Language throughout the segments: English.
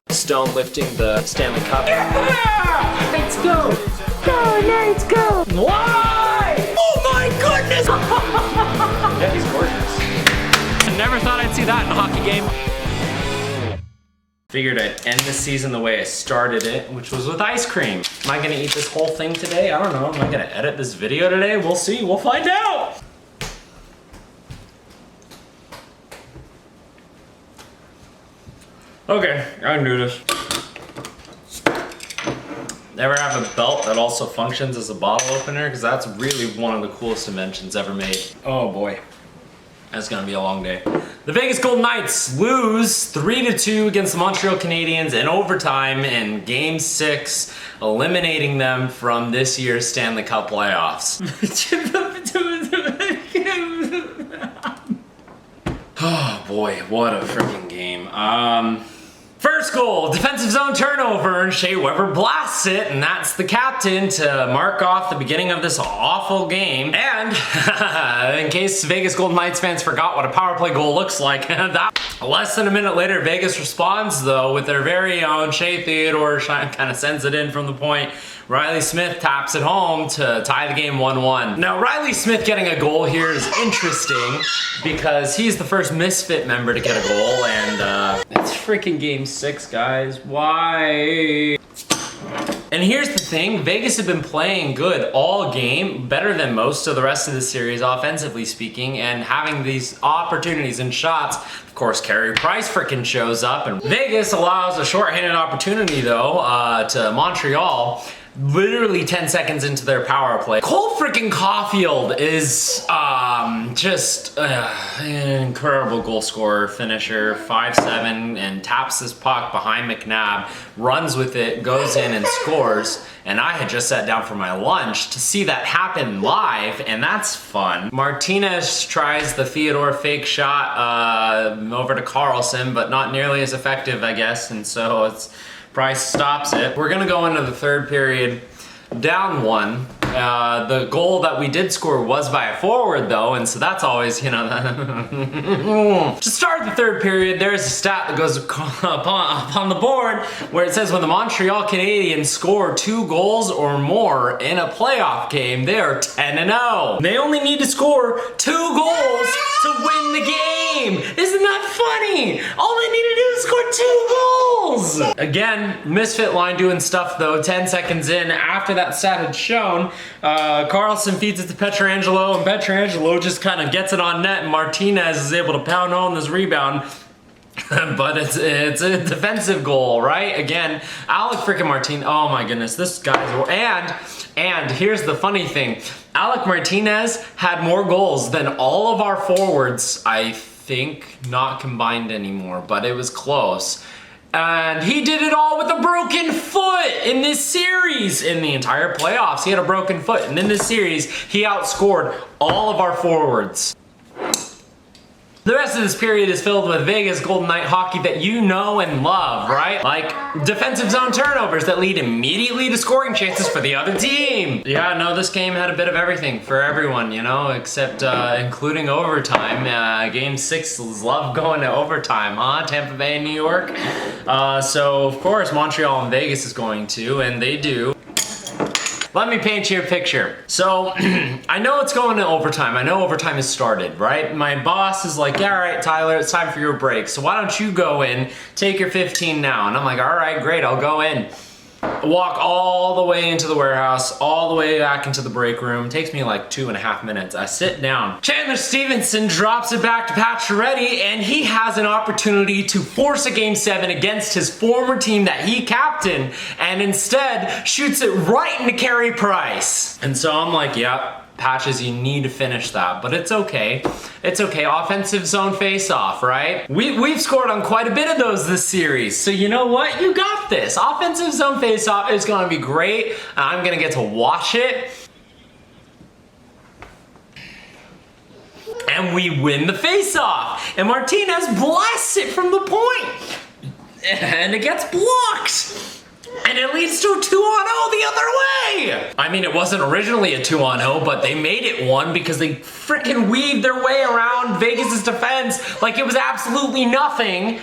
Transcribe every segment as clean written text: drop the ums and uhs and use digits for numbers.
Stone lifting the Stanley Cup. Yeah! Let's go! Go, Knights, go! Why? Oh my goodness! Yeah, he's gorgeous. I never thought I'd see that in a hockey game. Figured I'd end the season the way I started it, which was with ice cream. Am I gonna eat this whole thing today? I don't know. Am I gonna edit this video today? We'll see. We'll find out. Okay, I can do this. Ever have a belt that also functions as a bottle opener? Because that's really one of the coolest inventions ever made. Oh boy. That's gonna be a long day. The Vegas Golden Knights lose 3-2 against the Montreal Canadiens in overtime in Game 6, eliminating them from this year's Stanley Cup playoffs. Oh boy, what a freaking game. First goal, defensive zone turnover, and Shea Weber blasts it, and that's the captain to mark off the beginning of this awful game. And in case Vegas Golden Knights fans forgot what a power play goal looks like, that less than a minute later, Vegas responds though with their very own Shea Theodore, kind of sends it in from the point. Riley Smith taps it home to tie the game 1-1. Now, Riley Smith getting a goal here is interesting because he's the first Misfit member to get a goal, and it's freaking Game 6, guys. Why? And here's the thing, Vegas have been playing good all game, better than most of the rest of the series, offensively speaking, and having these opportunities and shots. Of course, Carey Price frickin' shows up, and Vegas allows a shorthanded opportunity, though, to Montreal. Literally 10 seconds into their power play. Cole freaking Caulfield is just an incredible goal scorer, finisher, 5'7", and taps this puck behind McNabb, runs with it, goes in and scores. And I had just sat down for my lunch to see that happen live, and that's fun. Martinez tries the Theodore fake shot over to Carlson, but not nearly as effective, I guess, and so it's Price stops it. We're gonna go into the third period down 1. The goal that we did score was by a forward though, and so that's always, you know, to start the third period, there's a stat that goes up on the board where it says when the Montreal Canadiens score 2 goals or more in a playoff game, they are 10-0. They only need to score 2 goals to win the game. Isn't that funny? All they need to do is score 2 goals. Again, Misfit line doing stuff though, 10 seconds in after that stat had shown. Carlson feeds it to Pietrangelo, and Pietrangelo just kind of gets it on net, and Martinez is able to pound home this rebound. But it's a defensive goal, right? Again, Alec freaking Martinez. Oh my goodness, this guy's and here's the funny thing: Alec Martinez had more goals than all of our forwards. I think not combined anymore, but it was close. And he did it all with a broken foot in this series. In the entire playoffs, he had a broken foot. And in this series, he outscored all of our forwards. The rest of this period is filled with Vegas Golden Knight hockey that you know and love, right? Like defensive zone turnovers that lead immediately to scoring chances for the other team. Yeah, no, this game had a bit of everything for everyone, you know, except including overtime. Game 6 love going to overtime, huh? Tampa Bay and New York. So, of course, Montreal and Vegas is going to, and they do. Let me paint you a picture. So, I know it's going to overtime. I know overtime has started, right? My boss is like, yeah, all right, Tyler, it's time for your break. So why don't you go in, take your 15 now? And I'm like, all right, great, I'll go in. Walk all the way into the warehouse, all the way back into the break room. It takes me like 2.5 minutes. I sit down. Chandler Stevenson drops it back to Pacioretty, and he has an opportunity to force a Game 7 against his former team that he captained, and instead shoots it right into Carey Price. And so I'm like, yep. Patches, you need to finish that, but it's okay. It's okay, offensive zone face-off, right? We've scored on quite a bit of those this series, so you know what? You got this. Offensive zone face-off is gonna be great. I'm gonna get to watch it. And we win the face-off. And Martinez blasts it from the point. And it gets blocked. And it leads to a 2-0 the other way! I mean, it wasn't originally a 2-0, but they made it one because they freaking weaved their way around Vegas' defense like it was absolutely nothing.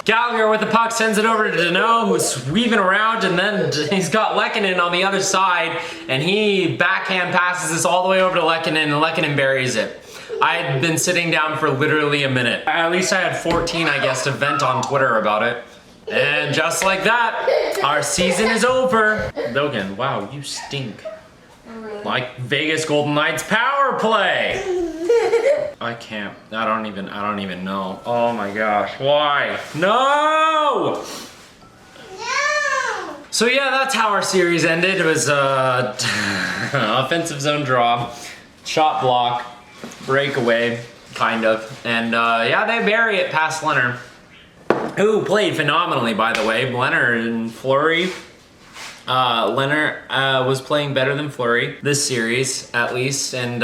Gallagher with the puck sends it over to Deneau, who's weaving around, and then he's got Lehkonen on the other side, and he backhand passes this all the way over to Lehkonen, and Lehkonen buries it. I had been sitting down for literally a minute. At least I had 14, I guess, to vent on Twitter about it. And just like that, our season is over. Logan, wow, you stink. Like Vegas Golden Knights power play. I can't. I don't even know. Oh my gosh, why? No! So yeah, that's how our series ended. It was offensive zone draw, shot block, breakaway, kind of. And yeah, they bury it past Leonard, who played phenomenally, by the way. Leonard and Fleury. Leonard was playing better than Fleury this series, at least. And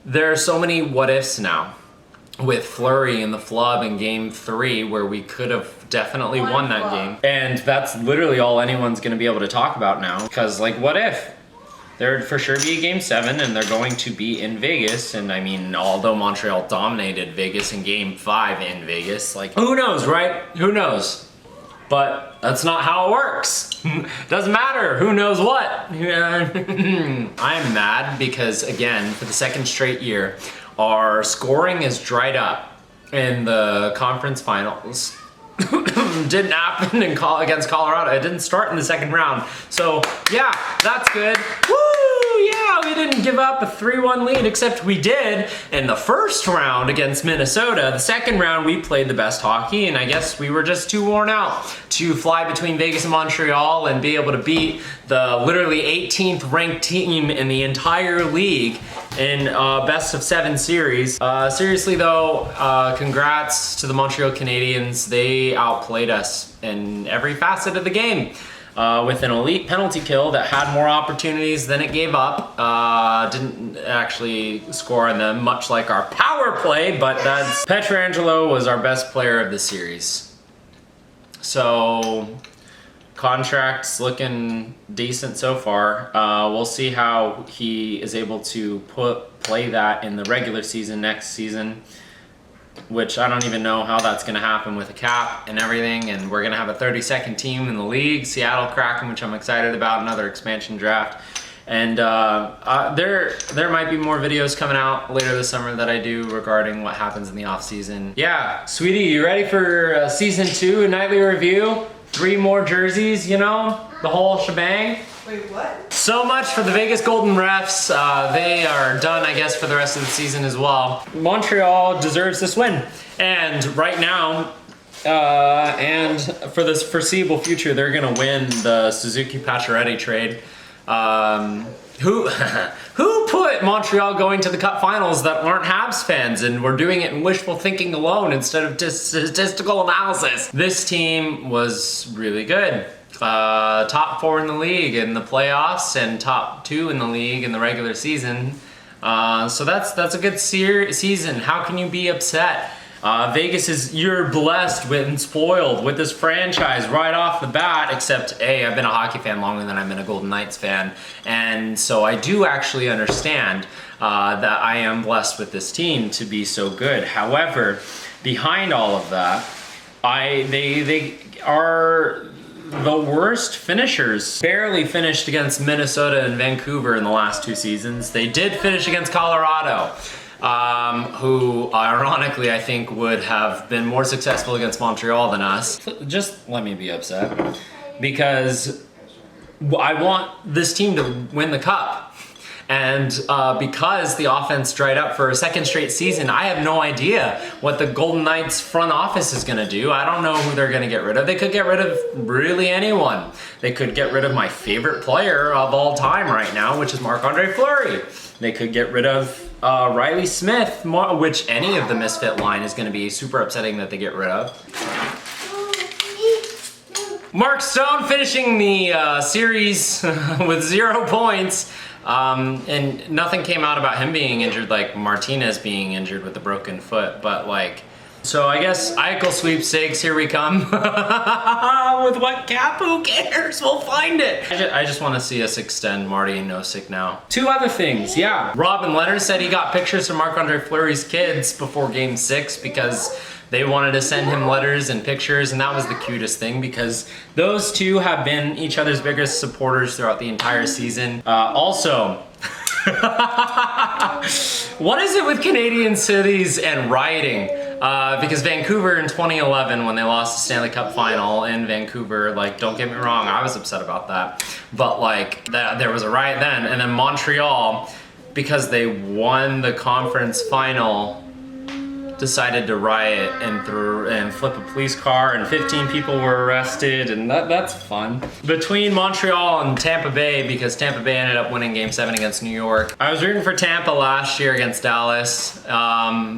there are so many what ifs now with Fleury and the flub in game 3 where we could have definitely won that game. And that's literally all anyone's going to be able to talk about now. Because, like, what if? There'd for sure be a game 7 and they're going to be in Vegas. And I mean, although Montreal dominated Vegas in game 5 in Vegas, like, who knows, right? Who knows? But that's not how it works. Doesn't matter who knows what. I'm mad because, again, for the second straight year, our scoring is dried up in the conference finals. Didn't happen against Colorado. It didn't start in the second round. So yeah, that's good. Woo! Yeah, we didn't give up a 3-1 lead, except we did in the first round against Minnesota. The second round, we played the best hockey, and I guess we were just too worn out to fly between Vegas and Montreal and be able to beat the literally 18th ranked team in the entire league in best of 7 series. Seriously though, congrats to the Montreal Canadiens. They outplayed us in every facet of the game. With an elite penalty kill that had more opportunities than it gave up. Didn't actually score on them, much like our power play, but that's... Pietrangelo was our best player of the series. So, contract's looking decent so far. We'll see how he is able to play that in the regular season next season, which I don't even know how that's going to happen with a cap and everything. And we're going to have a 32nd team in the league, Seattle Kraken, which I'm excited about, another expansion draft. And there might be more videos coming out later this summer that I do regarding what happens in the off season. Yeah, sweetie, you ready for season 2 nightly review? 3 more jerseys, you know, the whole shebang. Wait, what? So much for the Vegas Golden Refs. They are done, I guess, for the rest of the season as well. Montreal deserves this win. And right now, and for this foreseeable future, they're gonna win the Suzuki Pacioretty trade. Who put Montreal going to the Cup Finals that aren't Habs fans and were doing it in wishful thinking alone instead of just statistical analysis? This team was really good. Top 4 in the league in the playoffs and top 2 in the league in the regular season. So that's a good season. How can you be upset? Vegas you're blessed and spoiled with this franchise right off the bat, except I've been a hockey fan longer than I've been a Golden Knights fan. And so I do actually understand that I am blessed with this team to be so good. However, behind all of that, they are the worst finishers. Barely finished against Minnesota and Vancouver in the last 2 seasons. They did finish against Colorado, who ironically I think would have been more successful against Montreal than us. Just let me be upset because I want this team to win the cup. And because the offense dried up for a second straight season, I have no idea what the Golden Knights front office is going to do. I don't know who they're going to get rid of. They could get rid of really anyone. They could get rid of my favorite player of all time right now, which is Marc-Andre Fleury. They could get rid of Riley Smith, which any of the Misfit line is going to be super upsetting that they get rid of. Mark Stone finishing the series with 0 points. And nothing came out about him being injured, like Martinez being injured with a broken foot, but like So I guess Eichel sweepstakes, here we come. With what cap? Who cares? We'll find it. I just want to see us extend Marty and Nosek now. Two other things, yeah. Robin Leonard said he got pictures of Marc-Andre Fleury's kids before Game 6 because they wanted to send him letters and pictures, and that was the cutest thing because those two have been each other's biggest supporters throughout the entire season. Also, what is it with Canadian cities and rioting? Because Vancouver in 2011, when they lost the Stanley Cup final in Vancouver, like, don't get me wrong, I was upset about that. But like, there was a riot then. And then Montreal, because they won the conference final, decided to riot and flip a police car, and 15 people were arrested, and that's fun. Between Montreal and Tampa Bay, because Tampa Bay ended up winning Game 7 against New York. I was rooting for Tampa last year against Dallas.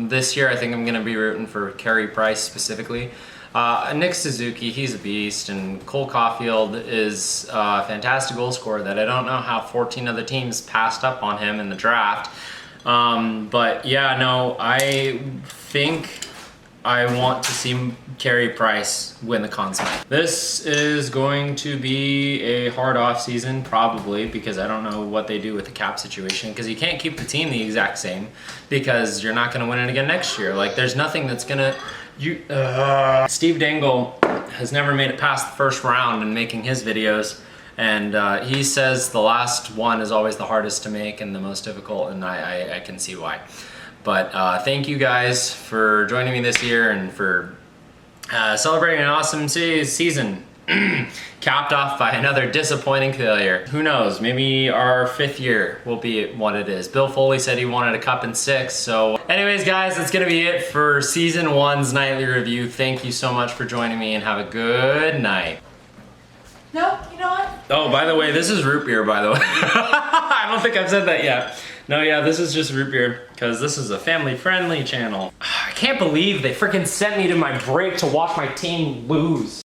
This year I think I'm gonna be rooting for Carey Price specifically. Nick Suzuki, he's a beast, and Cole Caulfield is a fantastic goal scorer that I don't know how 14 other teams passed up on him in the draft. But yeah, no, I think I want to see Carey Price win the Conn Smythe. This is going to be a hard off season, probably, because I don't know what they do with the cap situation, because you can't keep the team the exact same because you're not going to win it again next year. Like, there's nothing that's going to... Steve Dangle has never made it past the first round in making his videos. And he says the last one is always the hardest to make and the most difficult, and I can see why. But thank you guys for joining me this year and for celebrating an awesome season. Capped off by another disappointing failure. Who knows, maybe our 5th year will be what it is. Bill Foley said he wanted a cup in 6, so... Anyways guys, that's gonna be it for Season 1's Nightly Review. Thank you so much for joining me and have a good night. No, you know what? Oh, by the way, this is root beer, by the way. I don't think I've said that yet. No, yeah, this is just root beer, because this is a family-friendly channel. I can't believe they freaking sent me to my break to watch my team lose.